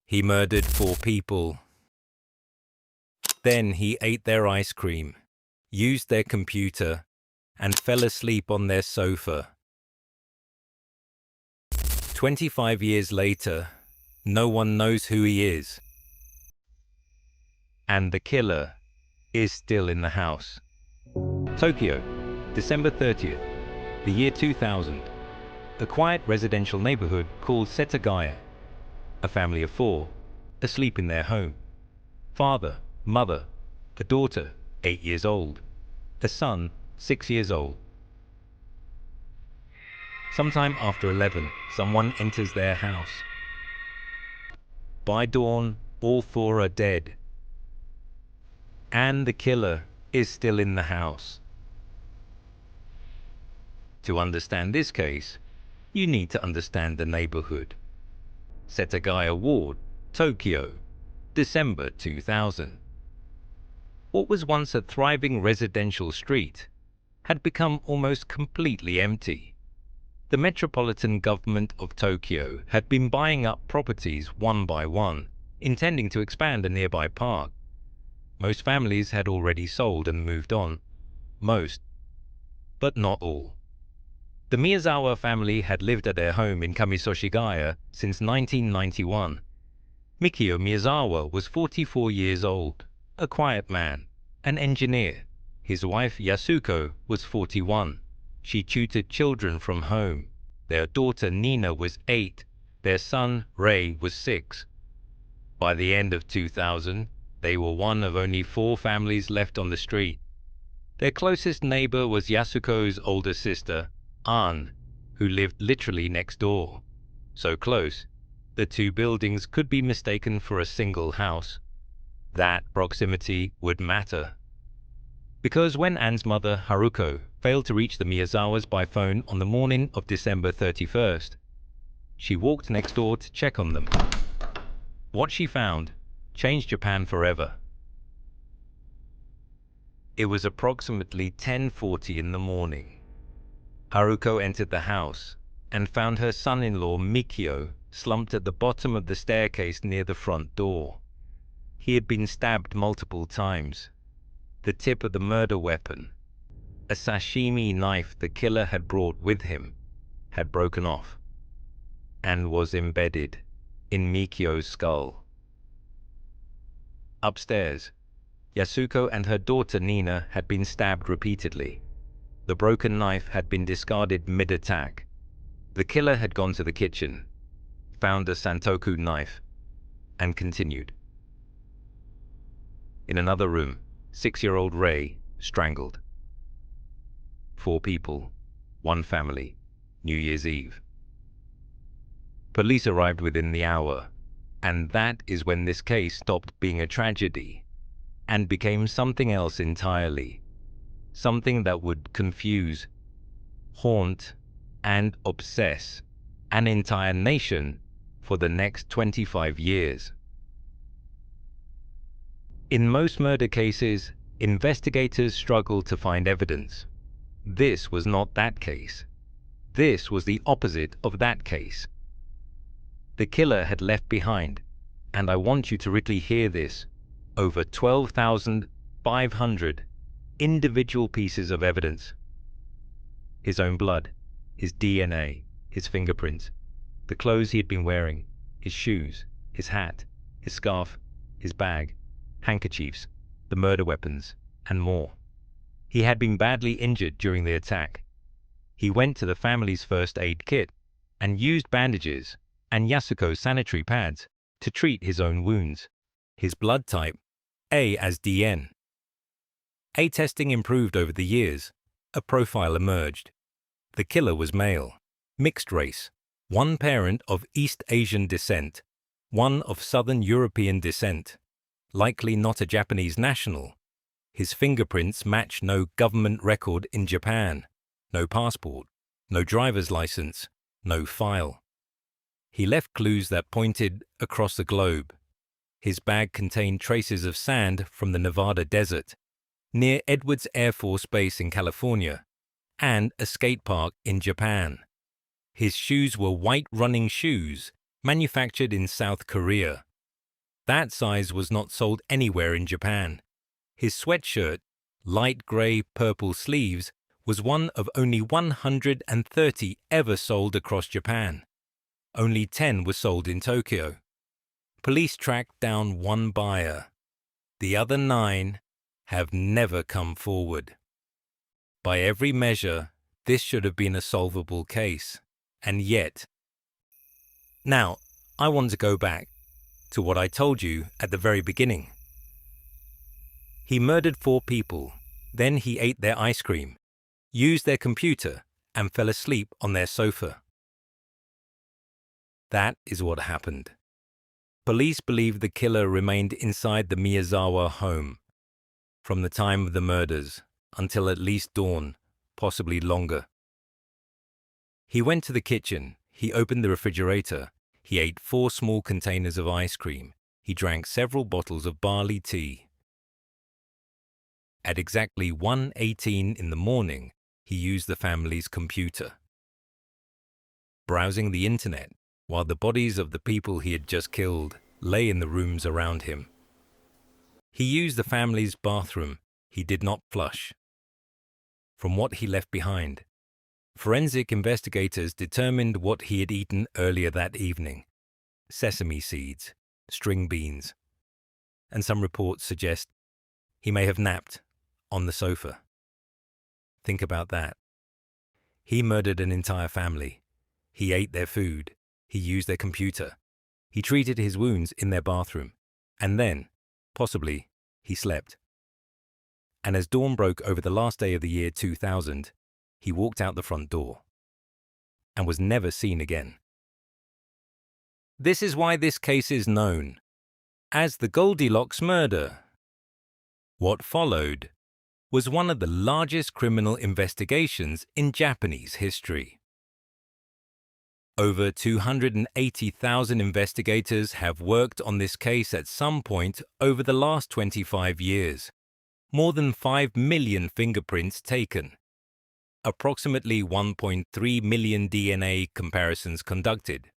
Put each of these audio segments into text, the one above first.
He murdered 4 people. Then he ate their ice cream, used their computer, and fell asleep on their sofa. 25 years later, no one knows who he is. And the killer is still in the house. Tokyo, December 30th, the year 2000. A quiet residential neighborhood called Setagaya. A family of 4, asleep in their home. Father, mother, a daughter, 8 years old, a son, 6 years old. Sometime after 11, someone enters their house. By dawn, all 4 are dead. And the killer is still in the house. To understand this case, you need to understand the neighborhood. Setagaya Ward, Tokyo, December 2000. What was once a thriving residential street had become almost completely empty. The metropolitan government of Tokyo had been buying up properties one by one, intending to expand a nearby park. Most families had already sold and moved on. Most, but not all. The Miyazawa family had lived at their home in Kamisoshigaya since 1991. Mikio Miyazawa was 44 years old, a quiet man, an engineer. His wife Yasuko was 41. She tutored children from home. Their daughter Nina was 8. Their son Ray was 6. By the end of 2000, they were one of only 4 families left on the street. Their closest neighbor was Yasuko's older sister, Ann, who lived literally next door. So close, the 2 buildings could be mistaken for a single house. That proximity would matter. Because when Ann's mother, Haruko, failed to reach the Miyazawas by phone on the morning of December 31st, she walked next door to check on them. What she found changed Japan forever. It was approximately 10:40 in the morning. Haruko entered the house and found her son-in-law Mikio slumped at the bottom of the staircase near the front door. He had been stabbed multiple times. The tip of the murder weapon, a sashimi knife the killer had brought with him, had broken off and was embedded in Mikio's skull. Upstairs, Yasuko and her daughter Nina had been stabbed repeatedly. The broken knife had been discarded mid-attack. The killer had gone to the kitchen, found a santoku knife, and continued. In another room, 6-year-old Ray strangled. 4 people, 1 family, New Year's Eve. Police arrived within the hour, and that is when this case stopped being a tragedy and became something else entirely. Something that would confuse, haunt, and obsess an entire nation for the next 25 years. In most murder cases, investigators struggle to find evidence. This was not that case. This was the opposite of that case. The killer had left behind, and I want you to really hear this, over 12,500 individual pieces of evidence. His own blood, his DNA, his fingerprints, the clothes he had been wearing, his shoes, his hat, his scarf, his bag, handkerchiefs, the murder weapons, and more. He had been badly injured during the attack. He went to the family's first aid kit and used bandages and Yasuko's sanitary pads to treat his own wounds. His blood type, A as DN. A testing improved over the years. A profile emerged. The killer was male, mixed race, 1 parent of East Asian descent, 1 of Southern European descent, likely not a Japanese national. His fingerprints match no government record in Japan, no passport, no driver's license, no file. He left clues that pointed across the globe. His bag contained traces of sand from the Nevada desert, near Edwards Air Force Base in California, and a skate park in Japan. His shoes were white running shoes, manufactured in South Korea. that size was not sold anywhere in Japan. His sweatshirt, light grey purple sleeves, was one of only 130 ever sold across Japan. Only 10 were sold in Tokyo. Police tracked down one buyer. The other 9 have never come forward. By every measure, this should have been a solvable case, and yet. Now, I want to go back to what I told you at the very beginning. He murdered 4 people, then he ate their ice cream, used their computer, and fell asleep on their sofa. That is what happened. Police believe the killer remained inside the Miyazawa home from the time of the murders until at least dawn, possibly longer. He went to the kitchen, he opened the refrigerator, he ate 4 small containers of ice cream, he drank several bottles of barley tea. At exactly 1:18 in the morning, he used the family's computer, browsing the internet while the bodies of the people he had just killed lay in the rooms around him. He used the family's bathroom he did not flush. From what he left behind, forensic investigators determined what he had eaten earlier that evening: sesame seeds, string beans, and some reports suggest he may have napped on the sofa. Think about that. He murdered an entire family. He ate their food. He used their computer. He treated his wounds in their bathroom. And then, possibly, he slept. And as dawn broke over the last day of the year 2000, he walked out the front door and was never seen again. This is why this case is known as the Goldilocks murder. What followed was one of the largest criminal investigations in Japanese history. Over 280,000 investigators have worked on this case at some point over the last 25 years. More than 5 million fingerprints taken. Approximately 1.3 million DNA comparisons conducted.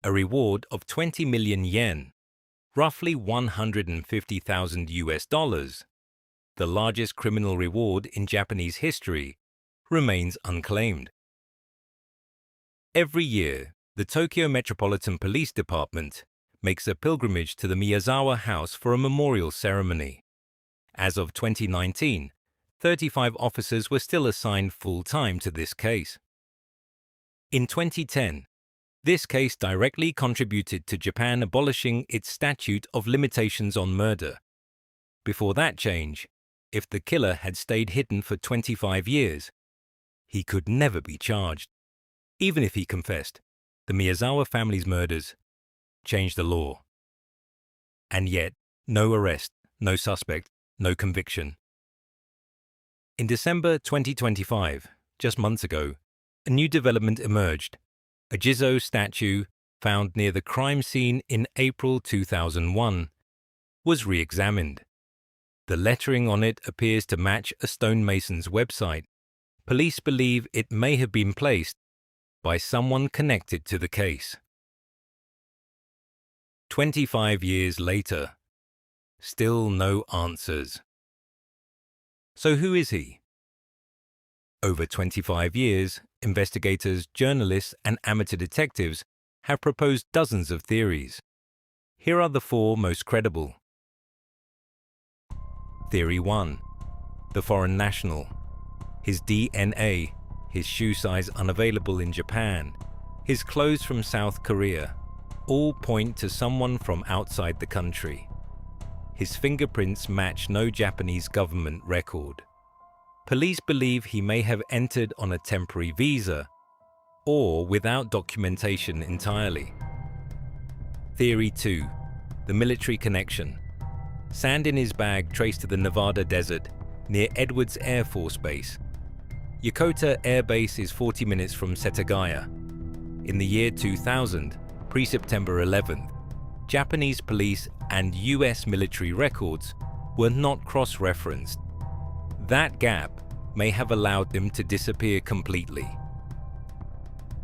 A reward of 20 million yen, roughly $150,000, the largest criminal reward in Japanese history, remains unclaimed. Every year, the Tokyo Metropolitan Police Department makes a pilgrimage to the Miyazawa house for a memorial ceremony. As of 2019, 35 officers were still assigned full-time to this case. In 2010, this case directly contributed to Japan abolishing its statute of limitations on murder. Before that change, if the killer had stayed hidden for 25 years, he could never be charged. Even if he confessed, the Miyazawa family's murders changed the law. And yet, no arrest, no suspect, no conviction. In December 2025, just months ago, a new development emerged. A Jizo statue found near the crime scene in April 2001 was re-examined. The lettering on it appears to match a stonemason's website. Police believe it may have been placed by someone connected to the case. 25 years later, still no answers. So who is he? Over 25 years, investigators, journalists, and amateur detectives have proposed dozens of theories. Here are the 4 most credible. Theory 1. The foreign national. His DNA, his shoe size unavailable in Japan, his clothes from South Korea, all point to someone from outside the country. His fingerprints match no Japanese government record. Police believe he may have entered on a temporary visa or without documentation entirely. Theory 2. The military connection. Sand in his bag traced to the Nevada desert near Edwards Air Force Base. Yokota Air Base is 40 minutes from Setagaya. In the year 2000, pre-September 11th, Japanese police and US military records were not cross-referenced. That gap may have allowed them to disappear completely.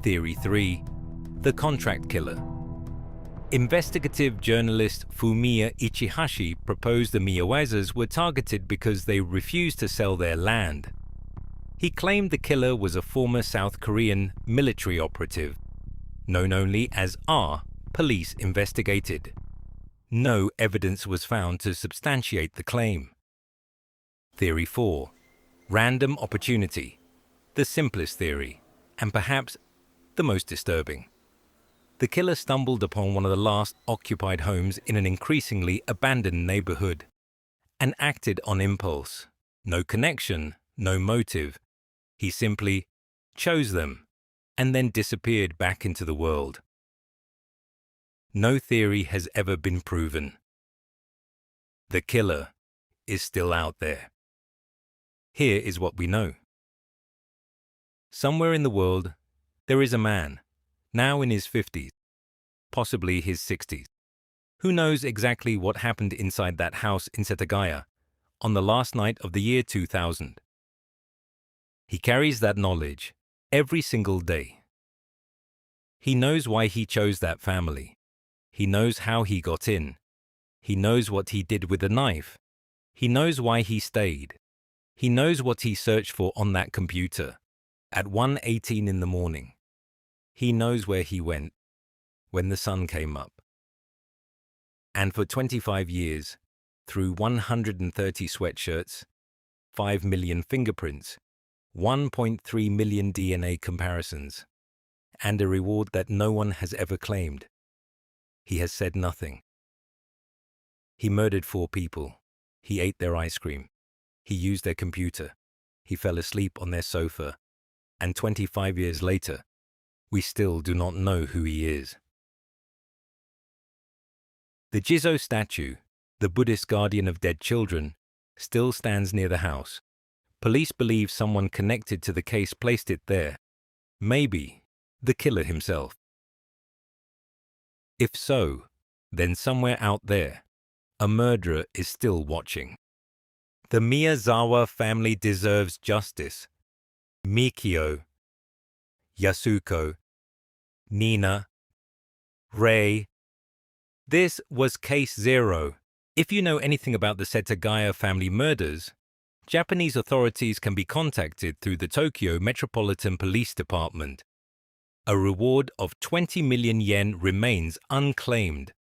Theory 3. The contract killer. Investigative journalist Fumiya Ichihashi proposed the Miyazawas were targeted because they refused to sell their land. He claimed the killer was a former South Korean military operative, known only as R. Police investigated. No evidence was found to substantiate the claim. Theory 4. Random opportunity. The simplest theory, and perhaps the most disturbing. The killer stumbled upon one of the last occupied homes in an increasingly abandoned neighborhood and acted on impulse. No connection, no motive. He simply chose them and then disappeared back into the world. No theory has ever been proven. The killer is still out there. Here is what we know. Somewhere in the world, there is a man, now in his 50s, possibly his 60s. Who knows exactly what happened inside that house in Setagaya on the last night of the year 2000? He carries that knowledge every single day. He knows why he chose that family. He knows how he got in. He knows what he did with the knife. He knows why he stayed. He knows what he searched for on that computer at 1:18 in the morning. He knows where he went when the sun came up. And for 25 years, through 130 sweatshirts, 5 million fingerprints, 1.3 million DNA comparisons, and a reward that no one has ever claimed, he has said nothing. He murdered 4 people. He ate their ice cream. He used their computer. He fell asleep on their sofa. And 25 years later, we still do not know who he is. The Jizo statue, the Buddhist guardian of dead children, still stands near the house. Police believe someone connected to the case placed it there. Maybe the killer himself. If so, then somewhere out there, a murderer is still watching. The Miyazawa family deserves justice. Mikio, Yasuko, Nina, Rei. This was Case Zero. If you know anything about the Setagaya family murders, Japanese authorities can be contacted through the Tokyo Metropolitan Police Department. A reward of 20 million yen remains unclaimed.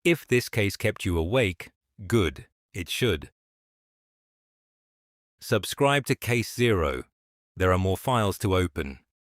If this case kept you awake, good, it should. Subscribe to Case Zero. There are more files to open.